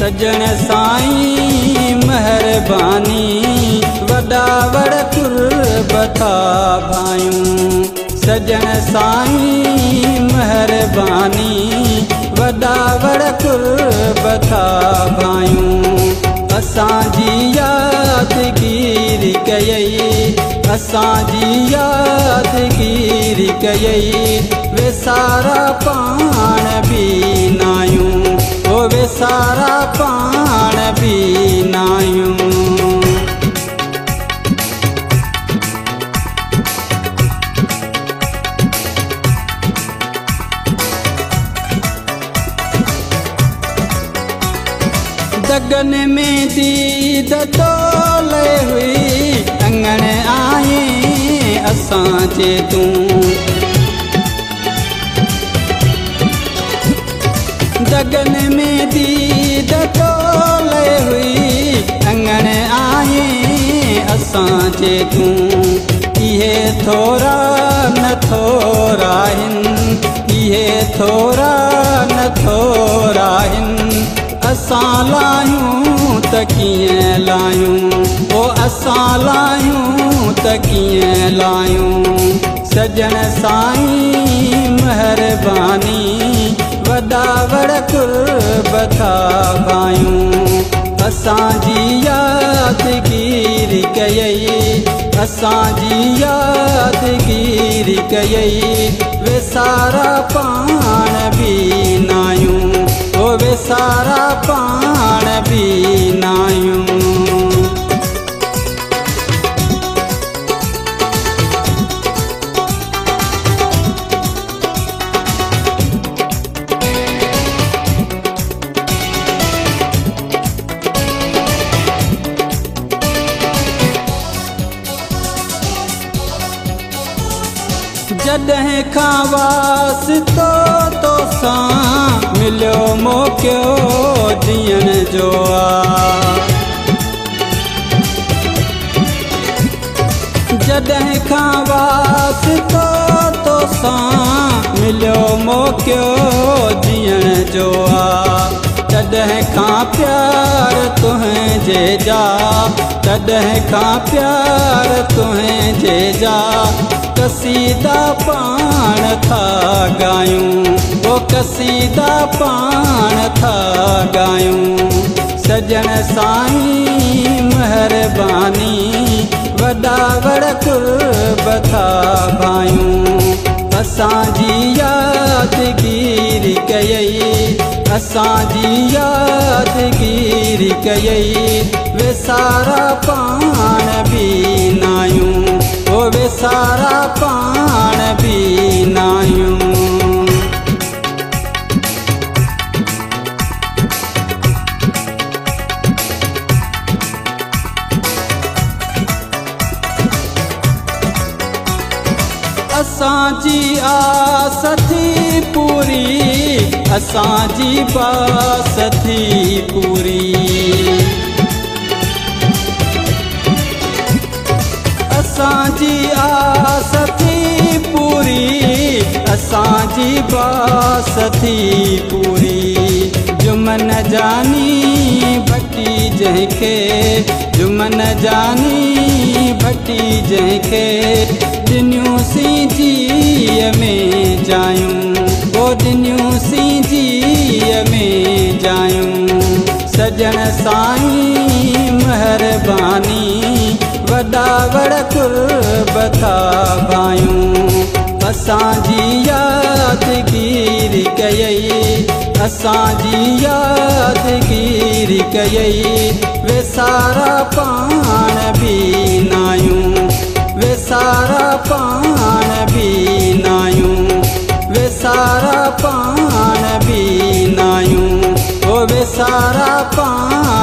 सजण साईं मेहरबानी वॾा वड़ कुर्बता भायूं सजण साईं मेहरबानी वॾा वड़ कुर्बता भायूं असांजी यादगिरी कयई असांजी यादगिरी कयई वे सारा पाण भी नायूं ओ वे सारा पाण भी नायूं दगन में दीद तोले हुई अंगण आए असांजे तूं दगन में दीद तोले हुई अंगण आए असांजे तूं इहे थोरा न थोरा हिन इहे थोरा न थोरा हिन असां लायूं त कीअं लायूं ओ असां लायूं त कीअं लायूं सजण साईं मेहरबानी वॾा वड़ कुर्बता भायूं असांजी यादगिरी कयई असांजी यादगिरी कयई वे सारा पाण भी नायूं ओ वे सारा पाण भी नायूं जॾहिं खां वास्तो तो सां मिलियो मौक़ो जीअण जो जॾहिं खां वास्तो तो सां मिलियो मौक़ो जीअण जो तॾहिं खां प्यार तुंहिंजे जा तॾहिं खां प्यार तुंहिंजे जा कसीदा पाण था गायूं ओ कसीदा पाण था गायूं सजण साईं मेहरबानी वॾा वड़ कुर्बता भायूं असांजी यादगिरी कयई असांजी यादगिरी कयई वे सारा पाण भी नायूं ओ वे सारा पाण भी नायूं असांजी आस थी पूरी असांजी बास थी पूरी असांजी आस थी पूरी असांजी बास थी पूरी जुमन जानी भट्टी जंहिंखे जुमन जानी भट्टी जंहिंखे दिनियूं सी जीअ में जायूं ओ दिनियूं सी जीअ में जायूं सजण साईं मेहरबानी वॾा वड़ कुर्बता भायूं असांजी यादगिरी कयई असांजी यादगिरी कयई वे सारा पाण भी नायूं वे सारा पाण भी नायूं वे सारा पाण भी नायूं ओ वे सारा पाण